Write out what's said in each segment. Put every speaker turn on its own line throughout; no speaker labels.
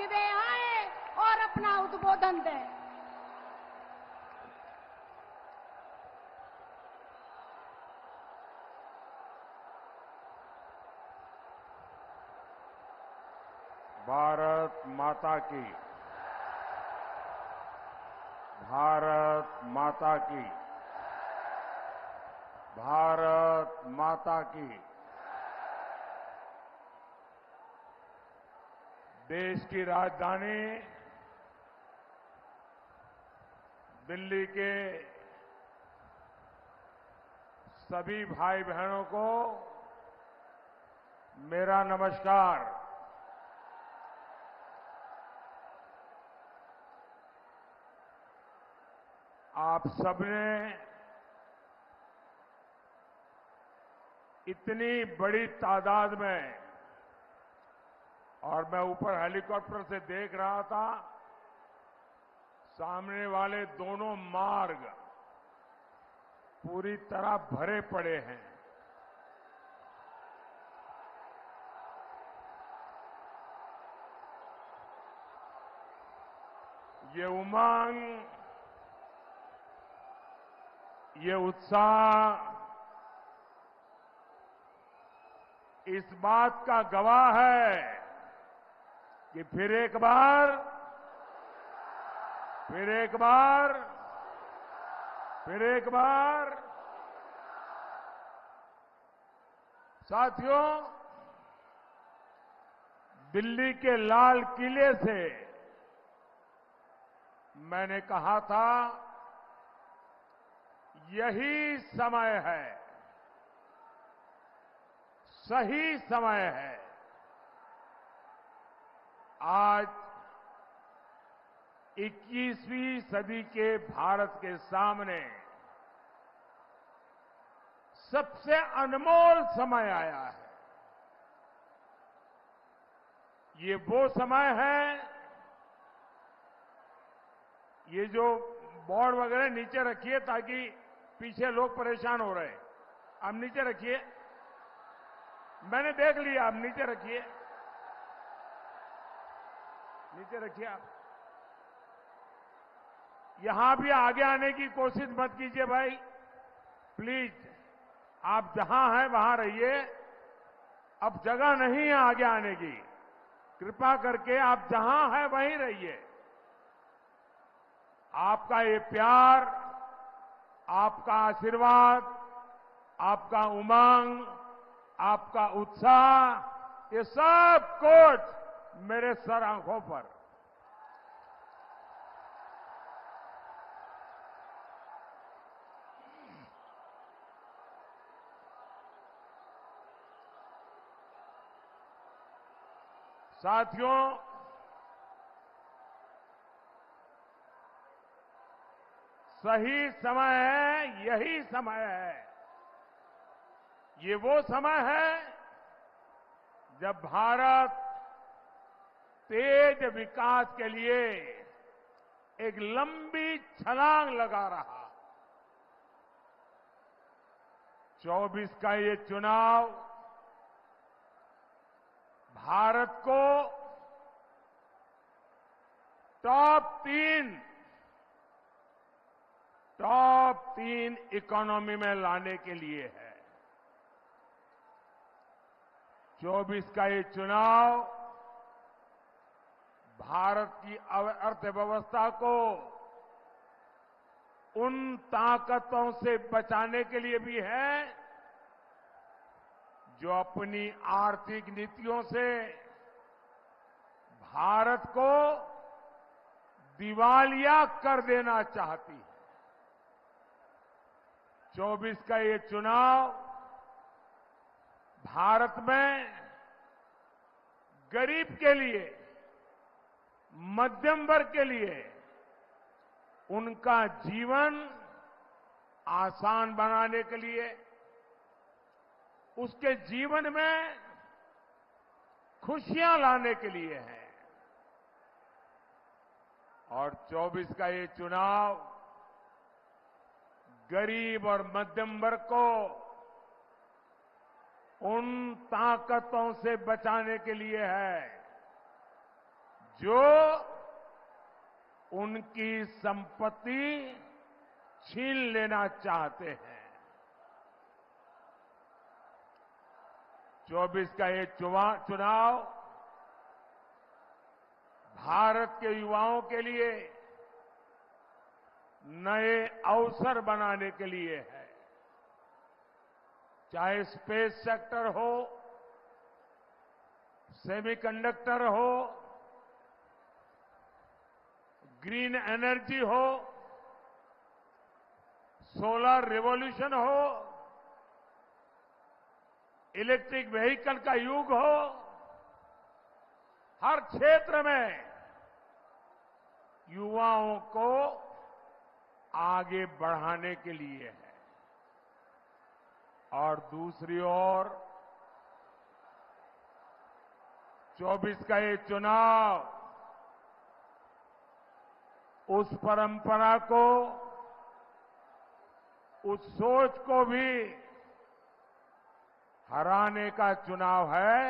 कि वे आए और अपना उद्बोधन दें।
भारत माता की, भारत माता की, भारत माता की। देश की राजधानी दिल्ली के सभी भाई बहनों को मेरा नमस्कार। आप सबने इतनी बड़ी तादाद में, और मैं ऊपर हेलीकॉप्टर से देख रहा था, सामने वाले दोनों मार्ग पूरी तरह भरे पड़े हैं। ये उमंग, ये उत्साह इस बात का गवाह है कि फिर एक बार साथियों, दिल्ली के लाल किले से मैंने कहा था, यही समय है, सही समय है। आज 21वीं सदी के भारत के सामने सबसे अनमोल समय आया है। ये वो समय है, ये जो बोर्ड वगैरह नीचे रखिए ताकि पीछे लोग परेशान हो रहे हैं। आप नीचे रखिए, मैंने देख लिया, आप नीचे रखिए, नीचे रखिए। आप यहां भी आगे आने की कोशिश मत कीजिए भाई, प्लीज। आप जहां हैं वहां रहिए, अब जगह नहीं है आगे आने की। कृपा करके आप जहां हैं वहीं रहिए। आपका ये प्यार, आपका आशीर्वाद, आपका उमंग, आपका उत्साह, ये सब कुछ मेरे सर आंखों पर। साथियों, सही समय है, यही समय है। ये वो समय है जब भारत तेज विकास के लिए एक लंबी छलांग लगा रहा। 24 का ये चुनाव भारत को टॉप तीन इकोनॉमी में लाने के लिए है। 24 का ये चुनाव भारत की अर्थव्यवस्था को उन ताकतों से बचाने के लिए भी है जो अपनी आर्थिक नीतियों से भारत को दिवालिया कर देना चाहती है। 24 का ये चुनाव भारत में गरीब के लिए, मध्यम वर्ग के लिए उनका जीवन आसान बनाने के लिए, उसके जीवन में खुशियां लाने के लिए है। और 24 का ये चुनाव गरीब और मध्यम वर्ग को उन ताकतों से बचाने के लिए है जो उनकी संपत्ति छीन लेना चाहते हैं। 24 का ये चुनाव भारत के युवाओं के लिए नए अवसर बनाने के लिए है। चाहे स्पेस सेक्टर हो, सेमीकंडक्टर हो, ग्रीन एनर्जी हो, सोलर रिवॉल्यूशन हो, इलेक्ट्रिक व्हीकल का युग हो, हर क्षेत्र में युवाओं को आगे बढ़ाने के लिए है। और दूसरी ओर 24 का ये चुनाव उस परंपरा को, उस सोच को भी हराने का चुनाव है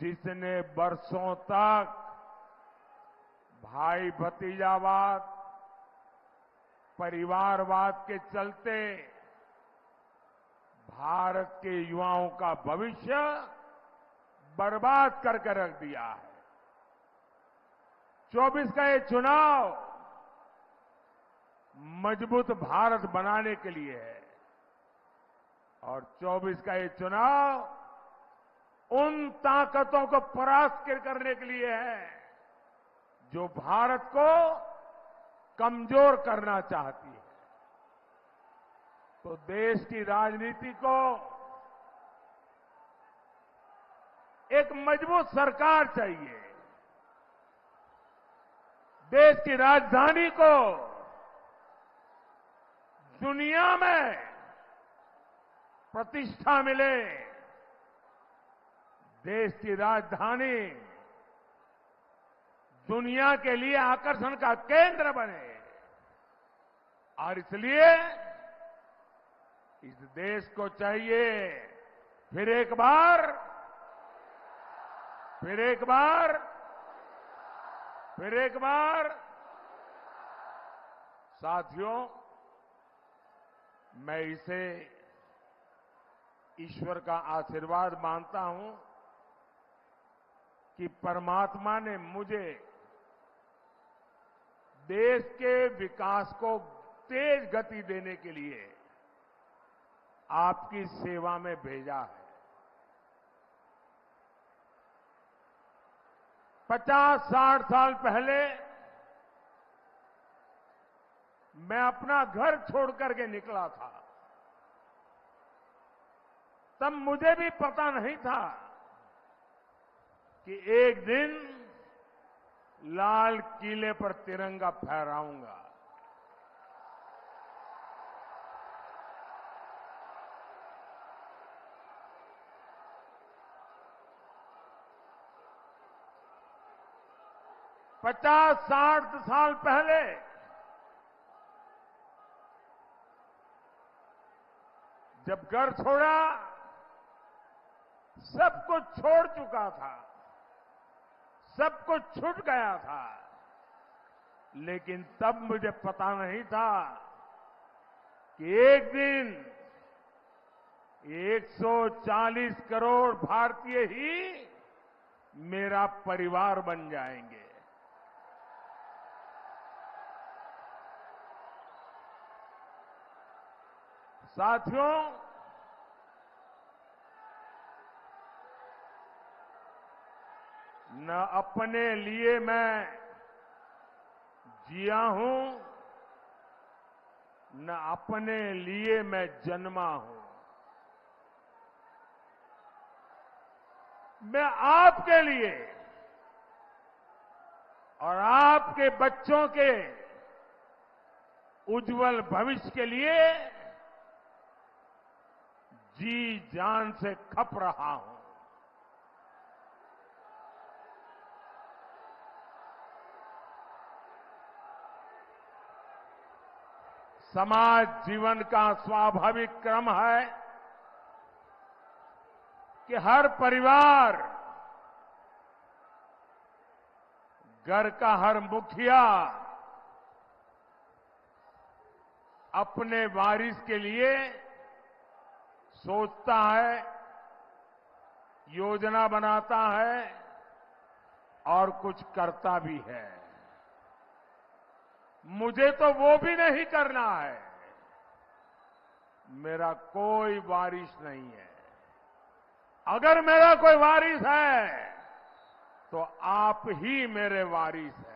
जिसने बरसों तक भाई भतीजावाद, परिवारवाद के चलते भारत के युवाओं का भविष्य बर्बाद करके रख दिया है। 24 का ये चुनाव मजबूत भारत बनाने के लिए है और 24 का ये चुनाव उन ताकतों को परास्त करने के लिए है जो भारत को कमजोर करना चाहती है। तो देश की राजनीति को एक मजबूत सरकार चाहिए। देश की राजधानी को दुनिया में प्रतिष्ठा मिले, देश की राजधानी दुनिया के लिए आकर्षण का केंद्र बने। और इसलिए इस देश को चाहिए फिर एक बार साथियों, मैं इसे ईश्वर का आशीर्वाद मानता हूं कि परमात्मा ने मुझे देश के विकास को तेज गति देने के लिए आपकी सेवा में भेजा है। 50-60 साल पहले मैं अपना घर छोड़ करके निकला था। तब मुझे भी पता नहीं था कि एक दिन लाल किले पर तिरंगा फहराऊंगा। पचास 60 साल पहले जब घर छोड़ा, सब कुछ छोड़ चुका था, सब कुछ छूट गया था, लेकिन तब मुझे पता नहीं था कि एक दिन 140 करोड़ भारतीय ही मेरा परिवार बन जाएंगे। साथियों, न अपने लिए मैं जिया हूं, न अपने लिए मैं जन्मा हूं। मैं आपके लिए और आपके बच्चों के उज्जवल भविष्य के लिए जी जान से खप रहा हूं। समाज जीवन का स्वाभाविक क्रम है कि हर परिवार घर का हर मुखिया अपने वारिस के लिए सोचता है, योजना बनाता है और कुछ करता भी है। मुझे तो वो भी नहीं करना है। मेरा कोई वारिस नहीं है। अगर मेरा कोई वारिस है तो आप ही मेरे वारिस हैं।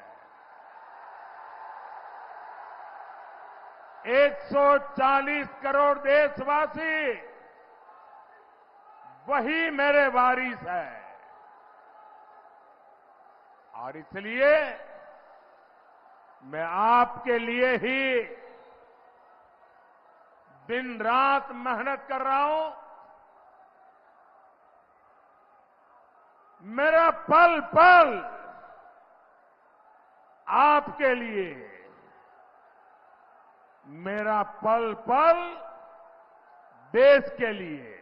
140 करोड़ देशवासी वही मेरे वारिस है। और इसलिए मैं आपके लिए ही दिन रात मेहनत कर रहा हूं। मेरा पल पल आपके लिए, मेरा पल पल देश के लिए।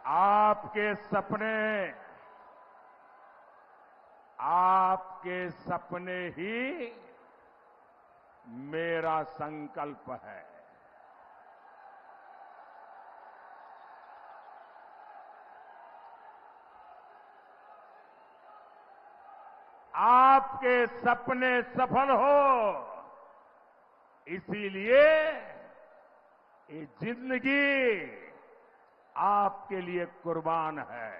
आपके सपने ही मेरा संकल्प है। आपके सपने सफल हो, इसीलिए ये जिंदगी आपके लिए कुर्बान है।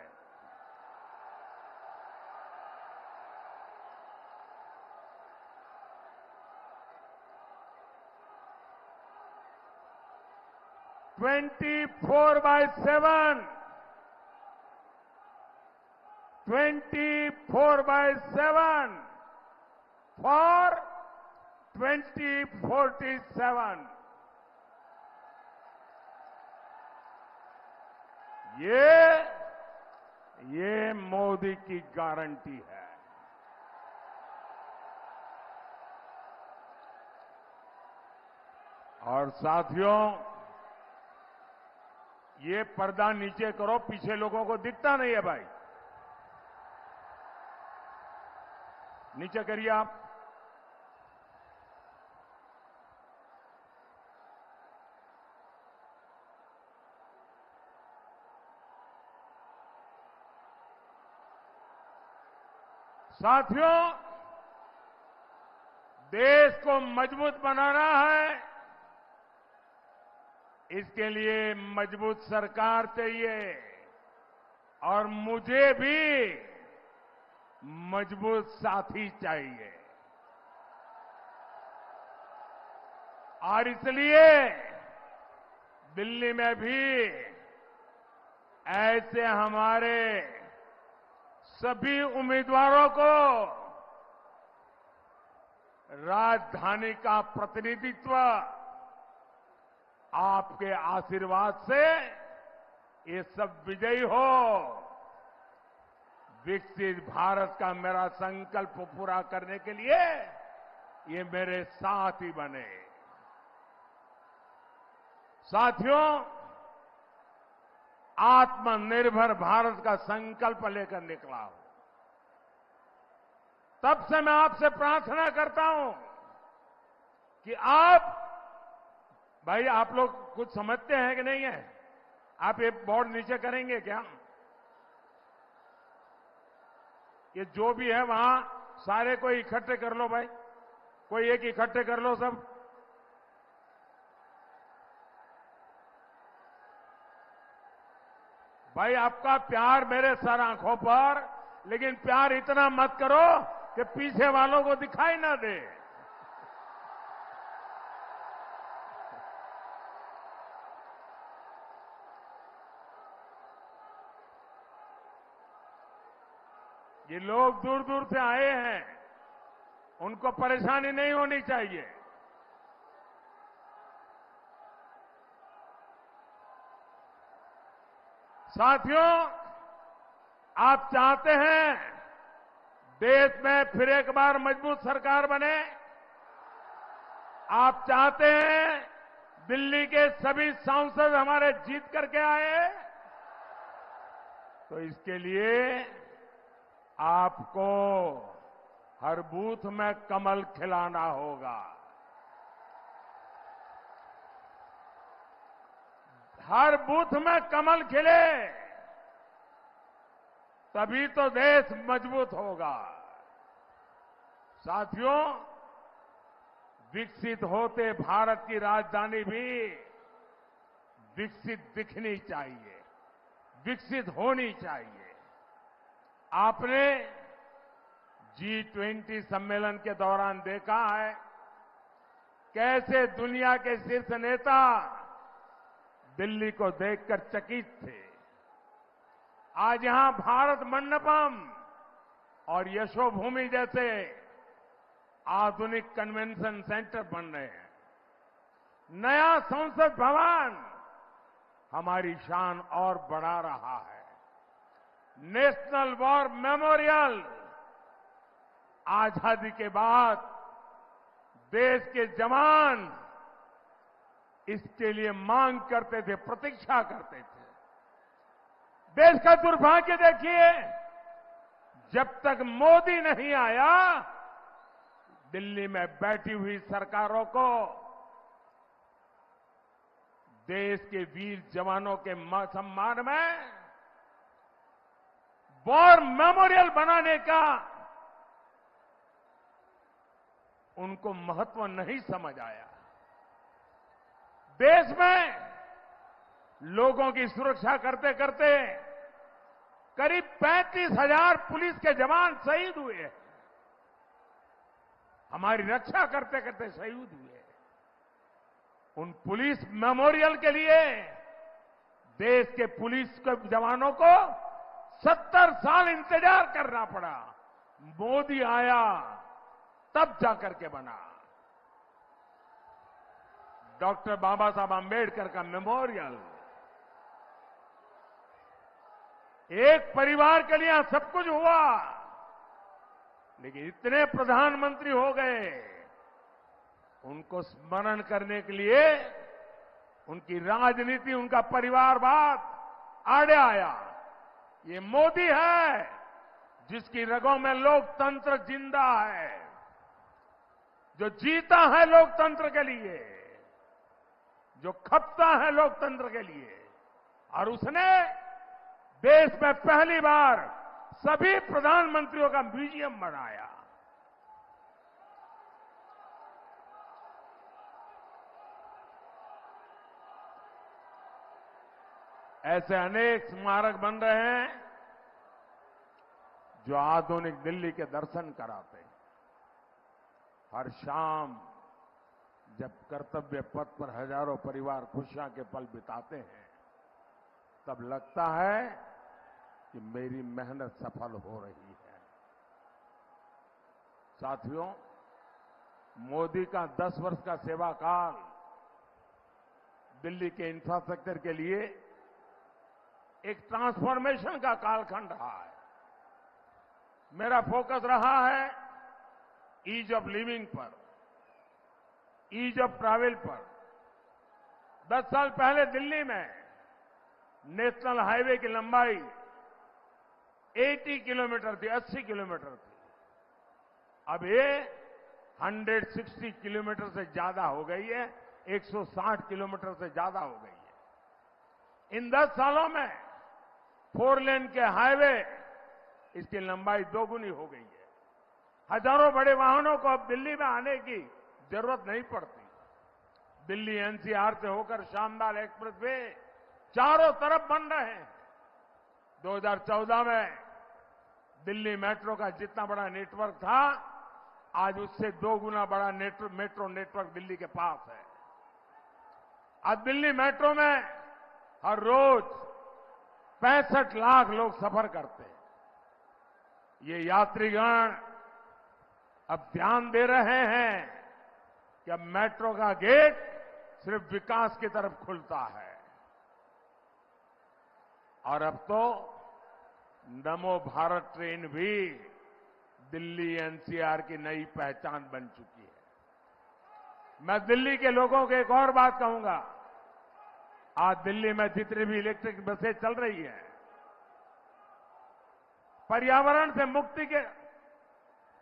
Twenty 24/7 for 2047। ये मोदी की गारंटी है। और साथियों, ये पर्दा नीचे करो, पीछे लोगों को दिखता नहीं है भाई। नीचे करिए आप। साथियों, देश को मजबूत बनाना है। इसके लिए मजबूत सरकार चाहिए और मुझे भी मजबूत साथी चाहिए। और इसलिए दिल्ली में भी ऐसे हमारे सभी उम्मीदवारों को राजधानी का प्रतिनिधित्व आपके आशीर्वाद से ये सब विजयी हो। विकसित भारत का मेरा संकल्प पूरा करने के लिए ये मेरे साथी बने। साथियों, आत्मनिर्भर भारत का संकल्प लेकर निकला हूं। तब से मैं आपसे प्रार्थना करता हूं कि भाई आप लोग कुछ समझते हैं कि नहीं है? आप ये बोर्ड नीचे करेंगे क्या? ये जो भी है वहां सारे कोई इकट्ठे कर लो भाई, कोई एक इकट्ठे कर लो सब। भाई आपका प्यार मेरे सर आंखों पर, लेकिन प्यार इतना मत करो कि पीछे वालों को दिखाई ना दे। ये लोग दूर दूर से आए हैं, उनको परेशानी नहीं होनी चाहिए। साथियों, आप चाहते हैं देश में फिर एक बार मजबूत सरकार बने? आप चाहते हैं दिल्ली के सभी सांसद हमारे जीत करके आए? तो इसके लिए आपको हर बूथ में कमल खिलाना होगा। हर बूथ में कमल खिले, तभी तो देश मजबूत होगा। साथियों, विकसित होते भारत की राजधानी भी विकसित दिखनी चाहिए, विकसित होनी चाहिए। आपने G20 सम्मेलन के दौरान देखा है कैसे दुनिया के शीर्ष नेता दिल्ली को देखकर चकित थे। आज यहां भारत मंडपम और यशोभूमि जैसे आधुनिक कन्वेंशन सेंटर बन रहे हैं। नया संसद भवन हमारी शान और बढ़ा रहा है। नेशनल वॉर मेमोरियल आजादी के बाद देश के जवान इसके लिए मांग करते थे, प्रतीक्षा करते थे। देश का दुर्भाग्य देखिए, जब तक मोदी नहीं आया, दिल्ली में बैठी हुई सरकारों को देश के वीर जवानों के सम्मान में वॉर मेमोरियल बनाने का उनको महत्व नहीं समझ आया। देश में लोगों की सुरक्षा करते करते करीब 35,000 पुलिस के जवान शहीद हुए। हमारी रक्षा करते करते शहीद हुए। उन पुलिस मेमोरियल के लिए देश के पुलिस के जवानों को 70 साल इंतजार करना पड़ा। मोदी आया तब जाकर के बना। डॉक्टर बाबा साहब आंबेडकर का मेमोरियल। एक परिवार के लिए सब कुछ हुआ, लेकिन इतने प्रधानमंत्री हो गए, उनको स्मरण करने के लिए उनकी राजनीति, उनका परिवारवाद आड़े आया। ये मोदी है जिसकी रगों में लोकतंत्र जिंदा है, जो जीता है लोकतंत्र के लिए, जो खपता है लोकतंत्र के लिए। और उसने देश में पहली बार सभी प्रधानमंत्रियों का म्यूजियम बनाया। ऐसे अनेक स्मारक बन रहे हैं जो आधुनिक दिल्ली के दर्शन कराते हैं। हर शाम जब कर्तव्य पथ पर हजारों परिवार खुशियां के पल बिताते हैं, तब लगता है कि मेरी मेहनत सफल हो रही है। साथियों, मोदी का 10 वर्ष का सेवा काल दिल्ली के इंफ्रास्ट्रक्चर के लिए एक ट्रांसफॉर्मेशन का कालखंड रहा है। मेरा फोकस रहा है ईज ऑफ लिविंग पर, ईज ऑफ ट्रैवल पर। 10 साल पहले दिल्ली में नेशनल हाईवे की लंबाई 80 किलोमीटर थी, 80 किलोमीटर थी। अब ये 160 किलोमीटर से ज्यादा हो गई है, 160 किलोमीटर से ज्यादा हो गई है। इन 10 सालों में 4 लेन के हाईवे, इसकी लंबाई 2 गुनी हो गई है। हजारों बड़े वाहनों को अब दिल्ली में आने की जरूरत नहीं पड़ती। दिल्ली एनसीआर से होकर शानदार एक्सप्रेस वे चारों तरफ बन रहे हैं। 2014 में दिल्ली मेट्रो का जितना बड़ा नेटवर्क था, आज उससे 2 गुना बड़ा मेट्रो नेटवर्क दिल्ली के पास है। आज दिल्ली मेट्रो में हर रोज 65 लाख लोग सफर करते हैं। ये यात्रीगण अब ध्यान दे रहे हैं कि अब मेट्रो का गेट सिर्फ विकास की तरफ खुलता है। और अब तो नमो भारत ट्रेन भी दिल्ली एनसीआर की नई पहचान बन चुकी है। मैं दिल्ली के लोगों को एक और बात कहूंगा। आज दिल्ली में जितनी भी इलेक्ट्रिक बसें चल रही हैं, पर्यावरण से मुक्ति के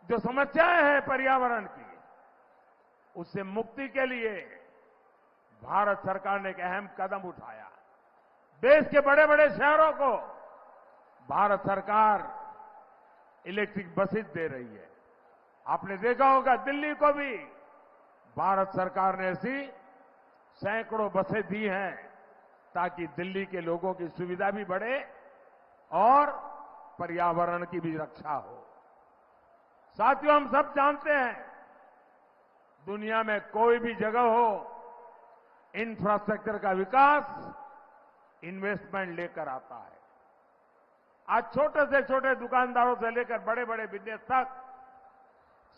जो समस्याएं हैं पर्यावरण की, उससे मुक्ति के लिए भारत सरकार ने एक अहम कदम उठाया। देश के बड़े बड़े शहरों को भारत सरकार इलेक्ट्रिक बसेस दे रही है। आपने देखा होगा दिल्ली को भी भारत सरकार ने ऐसी सैकड़ों बसें दी हैं ताकि दिल्ली के लोगों की सुविधा भी बढ़े और पर्यावरण की भी रक्षा हो। साथियों, हम सब जानते हैं दुनिया में कोई भी जगह हो, इंफ्रास्ट्रक्चर का विकास इन्वेस्टमेंट लेकर आता है। आज छोटे से छोटे दुकानदारों से लेकर बड़े बड़े बिजनेस तक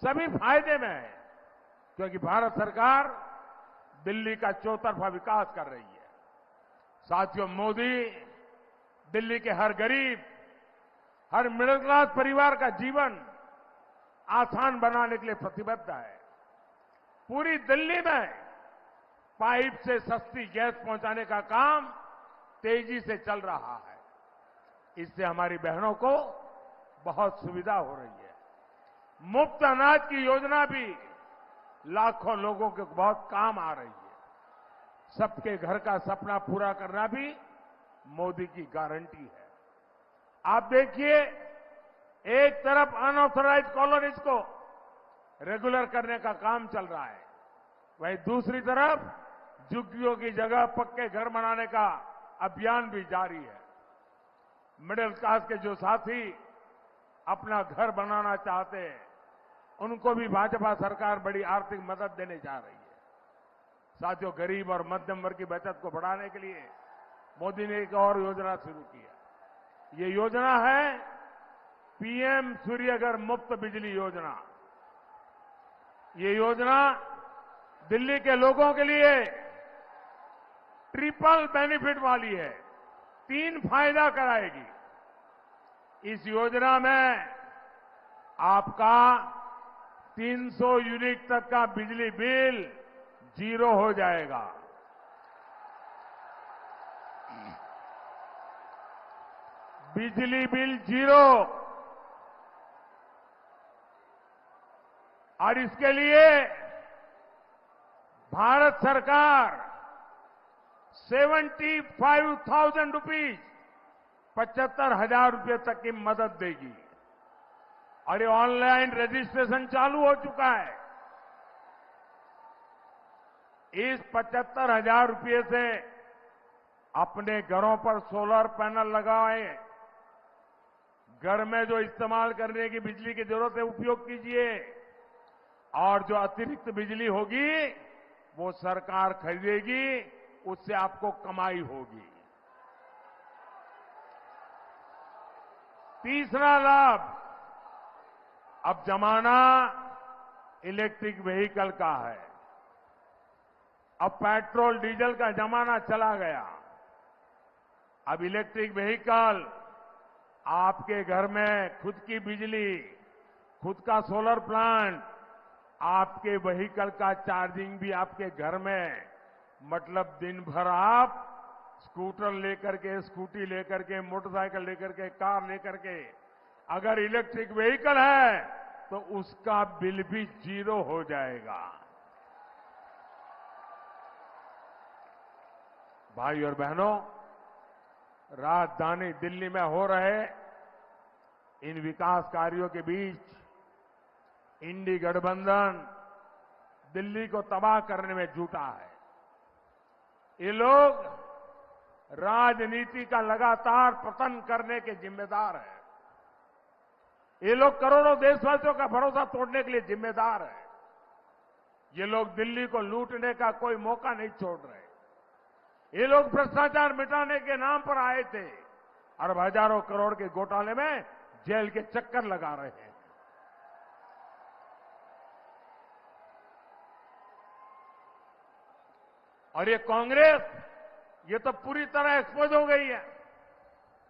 सभी फायदे में है, क्योंकि भारत सरकार दिल्ली का चौतरफा विकास कर रही है। साथियों, मोदी दिल्ली के हर गरीब, हर मिडिल क्लास परिवार का जीवन आसान बनाने के लिए प्रतिबद्ध है। पूरी दिल्ली में पाइप से सस्ती गैस पहुंचाने का काम तेजी से चल रहा है। इससे हमारी बहनों को बहुत सुविधा हो रही है। मुफ्त अनाज की योजना भी लाखों लोगों के बहुत काम आ रही है। सबके घर का सपना पूरा करना भी मोदी की गारंटी है। आप देखिए, एक तरफ अनऑथराइज्ड कॉलोनीज को रेगुलर करने का काम चल रहा है, वहीं दूसरी तरफ झुग्गियों की जगह पक्के घर बनाने का अभियान भी जारी है। मिडिल क्लास के जो साथी अपना घर बनाना चाहते हैं, उनको भी भाजपा सरकार बड़ी आर्थिक मदद देने जा रही है। साथियों, गरीब और मध्यम वर्ग की बचत को बढ़ाने के लिए मोदी ने एक और योजना शुरू की है। ये योजना है पीएम सूर्यघर मुफ्त बिजली योजना। ये योजना दिल्ली के लोगों के लिए ट्रिपल बेनिफिट वाली है, 3 फायदा कराएगी। इस योजना में आपका 300 यूनिट तक का बिजली बिल 0 हो जाएगा। बिजली बिल 0। और इसके लिए भारत सरकार 75,000 रुपीज, 75,000 रुपये तक की मदद देगी। और ये ऑनलाइन रजिस्ट्रेशन चालू हो चुका है। इस 75,000 रुपये से अपने घरों पर सोलर पैनल लगाएं, घर में जो इस्तेमाल करने की बिजली की जरूरत है उपयोग कीजिए, और जो अतिरिक्त बिजली होगी वो सरकार खरीदेगी, उससे आपको कमाई होगी। तीसरा लाभ, अब जमाना इलेक्ट्रिक व्हीकल का है। अब पेट्रोल डीजल का जमाना चला गया। अब इलेक्ट्रिक व्हीकल आपके घर में खुद की बिजली, खुद का सोलर प्लांट, आपके व्हीकल का चार्जिंग भी आपके घर में। मतलब दिन भर आप स्कूटर लेकर के, स्कूटी लेकर के, मोटरसाइकिल लेकर के, कार लेकर के, अगर इलेक्ट्रिक व्हीकल है तो उसका बिल भी 0 हो जाएगा। भाई और बहनों, राजधानी दिल्ली में हो रहे इन विकास कार्यों के बीच इंडी गठबंधन दिल्ली को तबाह करने में जुटा है। ये लोग राजनीति का लगातार पतन करने के जिम्मेदार हैं। ये लोग करोड़ों देशवासियों का भरोसा तोड़ने के लिए जिम्मेदार हैं। ये लोग दिल्ली को लूटने का कोई मौका नहीं छोड़ रहे। ये लोग भ्रष्टाचार मिटाने के नाम पर आए थे और हजारों करोड़ के घोटाले में जेल के चक्कर लगा रहे हैं। और ये कांग्रेस, ये तो पूरी तरह एक्सपोज हो गई है।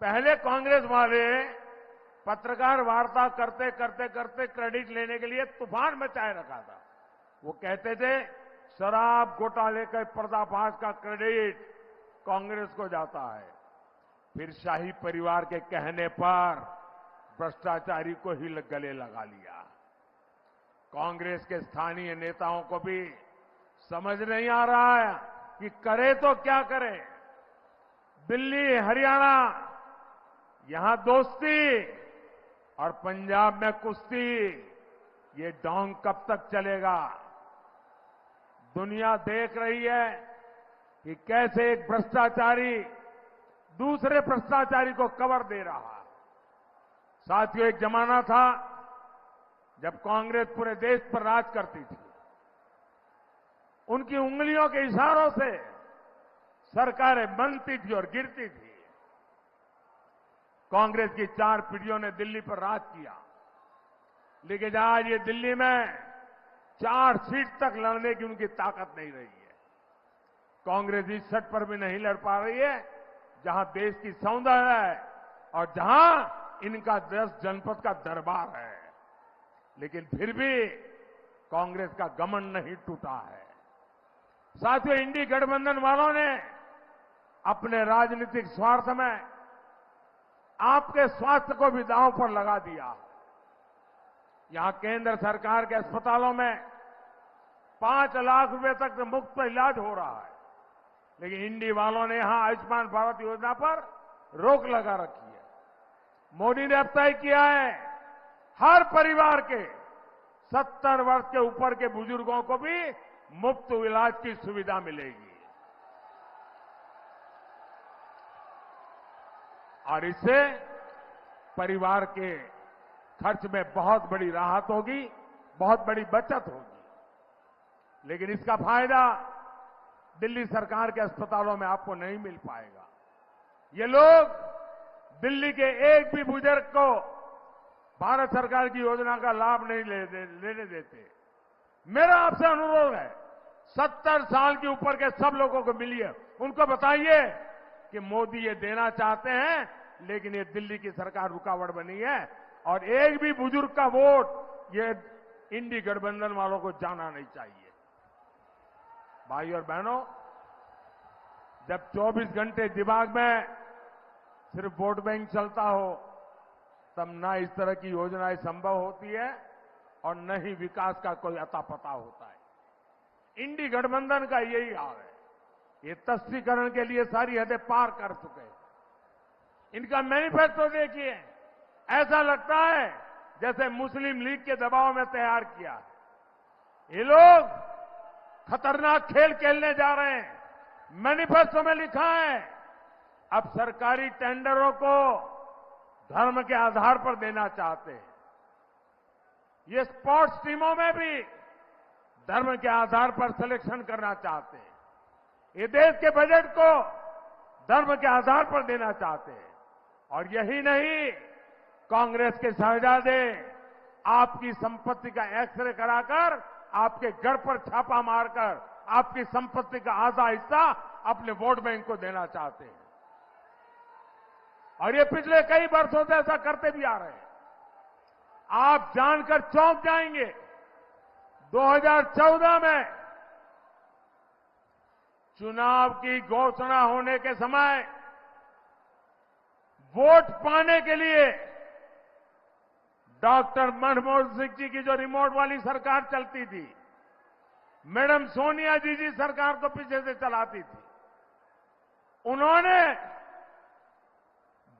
पहले कांग्रेस वाले पत्रकार वार्ता करते करते करते क्रेडिट लेने के लिए तूफान मचाए रखा था। वो कहते थे शराब घोटाले के पर्दाफाश का क्रेडिट कांग्रेस को जाता है। फिर शाही परिवार के कहने पर भ्रष्टाचारी को ही गले लगा लिया। कांग्रेस के स्थानीय नेताओं को भी समझ नहीं आ रहा है कि करे तो क्या करे। दिल्ली, हरियाणा, यहां दोस्ती और पंजाब में कुश्ती, ये ढोंग कब तक चलेगा? दुनिया देख रही है कि कैसे एक भ्रष्टाचारी दूसरे भ्रष्टाचारी को कवर दे रहा है। साथियों, एक जमाना था जब कांग्रेस पूरे देश पर राज करती थी। उनकी उंगलियों के इशारों से सरकारें बनती थी और गिरती थी। कांग्रेस की 4 पीढ़ियों ने दिल्ली पर राज किया, लेकिन आज ये दिल्ली में 4 सीट तक लड़ने की उनकी ताकत नहीं रही है। कांग्रेस इस सीट पर भी नहीं लड़ पा रही है जहां देश की सौंदर्य है और जहां इनका 10 जनपद का दरबार है। लेकिन फिर भी कांग्रेस का घमंड नहीं टूटा है। साथियों, इंडी गठबंधन वालों ने अपने राजनीतिक स्वार्थ में आपके स्वास्थ्य को भी दांव पर लगा दिया। यहां केंद्र सरकार के अस्पतालों में 5 लाख रुपए तक मुफ्त इलाज हो रहा है, लेकिन इंडी वालों ने यहां आयुष्मान भारत योजना पर रोक लगा रखी है। मोदी ने अब तय किया है हर परिवार के 70 वर्ष के ऊपर के बुजुर्गों को भी मुफ्त इलाज की सुविधा मिलेगी और इससे परिवार के खर्च में बहुत बड़ी राहत होगी, बहुत बड़ी बचत होगी। लेकिन इसका फायदा दिल्ली सरकार के अस्पतालों में आपको नहीं मिल पाएगा। ये लोग दिल्ली के एक भी बुजुर्ग को भारत सरकार की योजना का लाभ नहीं लेने देते। मेरा आपसे अनुरोध है, 70 साल के ऊपर के सब लोगों को मिलिए, उनको बताइए कि मोदी ये देना चाहते हैं, लेकिन ये दिल्ली की सरकार रुकावट बनी है और एक भी बुजुर्ग का वोट ये इंडी गठबंधन वालों को जाना नहीं चाहिए। भाई और बहनों, जब 24 घंटे दिमाग में सिर्फ वोट बैंक चलता हो, तब ना इस तरह की योजनाएं संभव होती है और न ही विकास का कोई अता पता होता है। इंडी गठबंधन का यही हाल है। ये तस्वीकरण के लिए सारी हदें पार कर चुके हैं। इनका मैनिफेस्टो देखिए, ऐसा लगता है जैसे मुस्लिम लीग के दबाव में तैयार किया। ये लोग खतरनाक खेल खेलने जा रहे हैं। मैनिफेस्टो में लिखा है अब सरकारी टेंडरों को धर्म के आधार पर देना चाहते हैं। ये स्पोर्ट्स टीमों में भी धर्म के आधार पर सिलेक्शन करना चाहते हैं। ये देश के बजट को धर्म के आधार पर देना चाहते हैं। और यही नहीं, कांग्रेस के शहजादे आपकी संपत्ति का एक्सरे कराकर आपके घर पर छापा मारकर आपकी संपत्ति का आधा हिस्सा अपने वोट बैंक को देना चाहते हैं। और ये पिछले कई वर्षों से ऐसा करते भी आ रहे हैं। आप जानकर चौंक जाएंगे, 2014 में चुनाव की घोषणा होने के समय वोट पाने के लिए डॉक्टर मनमोहन सिंह जी की जो रिमोट वाली सरकार चलती थी, मैडम सोनिया जी सरकार को पीछे से चलाती थी, उन्होंने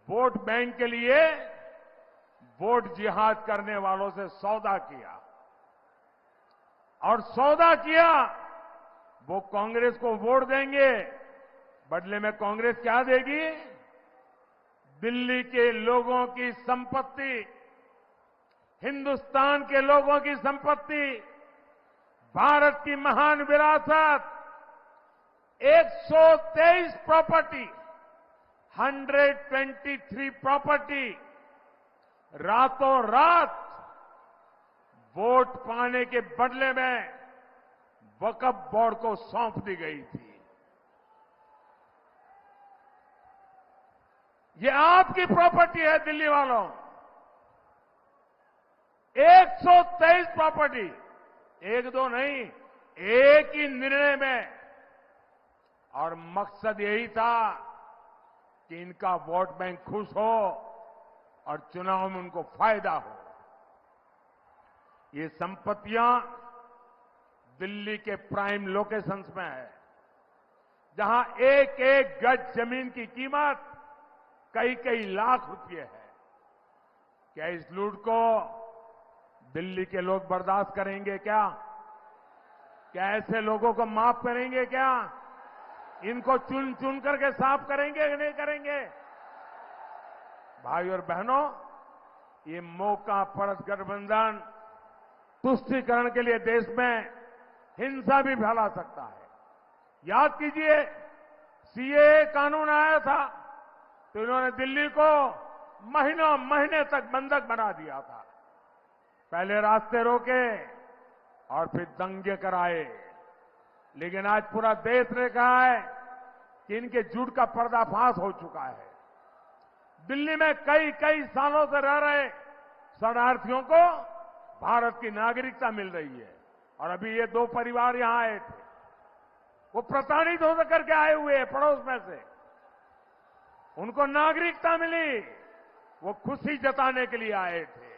वोट बैंक के लिए वोट जिहाद करने वालों से सौदा किया और सौदा किया वो कांग्रेस को वोट देंगे, बदले में कांग्रेस क्या देगी? दिल्ली के लोगों की संपत्ति, हिंदुस्तान के लोगों की संपत्ति, भारत की महान विरासत, 123 प्रॉपर्टी, 123 प्रॉपर्टी रातों रात वोट पाने के बदले में वक्फ बोर्ड को सौंप दी गई थी। ये आपकी प्रॉपर्टी है दिल्ली वालों। 123 प्रॉपर्टी, एक दो नहीं, एक ही निर्णय में। और मकसद यही था कि इनका वोट बैंक खुश हो और चुनाव में उनको फायदा हो। ये संपत्तियां दिल्ली के प्राइम लोकेशंस में है, जहां एक एक गज जमीन की कीमत कई कई लाख रुपए है। क्या इस लूट को दिल्ली के लोग बर्दाश्त करेंगे क्या? क्या ऐसे लोगों को माफ करेंगे क्या? इनको चुन चुन करके साफ करेंगे कि नहीं करेंगे? भाई और बहनों, ये मौका परस्त गठबंधन तुष्टीकरण के लिए देश में हिंसा भी फैला सकता है। याद कीजिए, सीएए कानून आया था तो इन्होंने दिल्ली को महीनों महीने तक बंधक बना दिया था। पहले रास्ते रोके और फिर दंगे कराए। लेकिन आज पूरा देश ने कहा है कि इनके झूठ का पर्दाफाश हो चुका है। दिल्ली में कई कई सालों से रह रहे शरणार्थियों को भारत की नागरिकता मिल रही है। और अभी ये दो परिवार यहां आए थे, वो प्रताड़ित होकर करके आए हुए हैं पड़ोस में से, उनको नागरिकता मिली, वो खुशी जताने के लिए आए थे।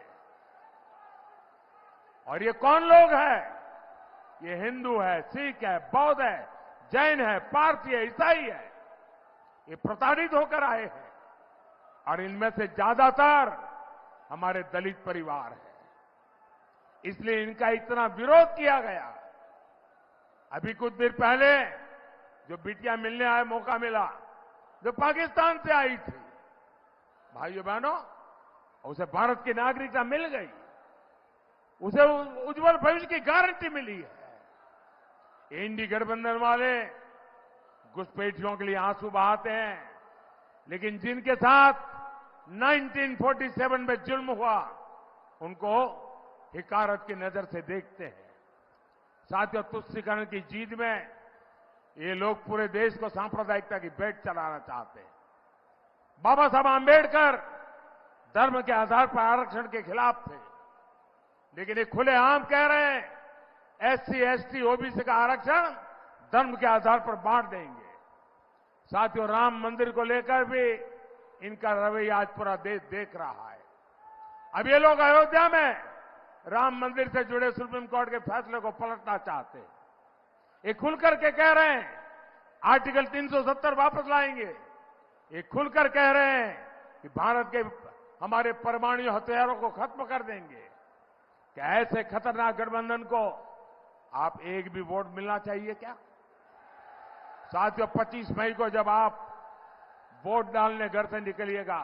और ये कौन लोग हैं? ये हिंदू है, सिख है, बौद्ध है, जैन है, पारसी है, ईसाई है। ये प्रताड़ित होकर आए हैं और इनमें से ज्यादातर हमारे दलित परिवार हैं। इसलिए इनका इतना विरोध किया गया। अभी कुछ देर पहले जो बिटिया मिलने आए, मौका मिला, जो पाकिस्तान से आई थी, भाइयों बहनों, उसे भारत की नागरिकता मिल गई, उसे उज्जवल भविष्य की गारंटी मिली है। इंडी गठबंधन वाले घुसपैठियों के लिए आंसू बहाते हैं, लेकिन जिनके साथ 1947 में जुल्म हुआ, उनको हिकारत की नजर से देखते हैं। साथियों, तुष्टीकरण की जीत में ये लोग पूरे देश को सांप्रदायिकता की भेंट चलाना चाहते हैं। बाबा साहब आंबेडकर धर्म के आधार पर आरक्षण के खिलाफ थे, लेकिन ये खुलेआम कह रहे हैं एससी, एसटी, ओबीसी का आरक्षण धर्म के आधार पर बांट देंगे। साथियों, राम मंदिर को लेकर भी इनका रवैया आज पूरा देश देख रहा है। अब ये लोग अयोध्या में राम मंदिर से जुड़े सुप्रीम कोर्ट के फैसले को पलटना चाहते हैं। ये खुलकर के कह रहे हैं आर्टिकल 370 वापस लाएंगे। ये खुलकर कह रहे हैं कि भारत के हमारे परमाणु हथियारों को खत्म कर देंगे। क्या ऐसे खतरनाक गठबंधन को आप एक भी वोट मिलना चाहिए क्या? साथियों, 25 मई को जब आप वोट डालने घर से निकलिएगा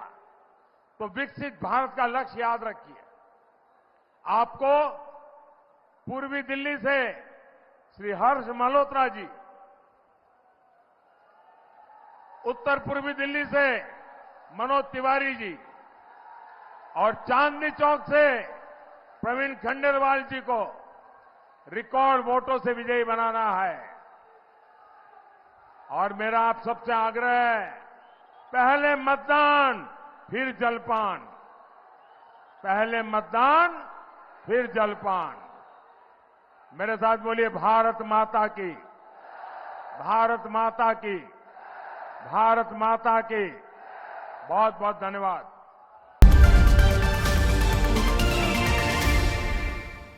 तो विकसित भारत का लक्ष्य याद रखिए। आपको पूर्वी दिल्ली से श्री हर्ष मल्होत्रा जी, उत्तर पूर्वी दिल्ली से मनोज तिवारी जी और चांदनी चौक से प्रवीण खंडेलवाल जी को रिकॉर्ड वोटों से विजयी बनाना है। और मेरा आप सबसे आग्रह है, पहले मतदान फिर जलपान, पहले मतदान फिर जलपान। मेरे साथ बोलिए, भारत माता की, भारत माता की, भारत माता की। बहुत बहुत धन्यवाद।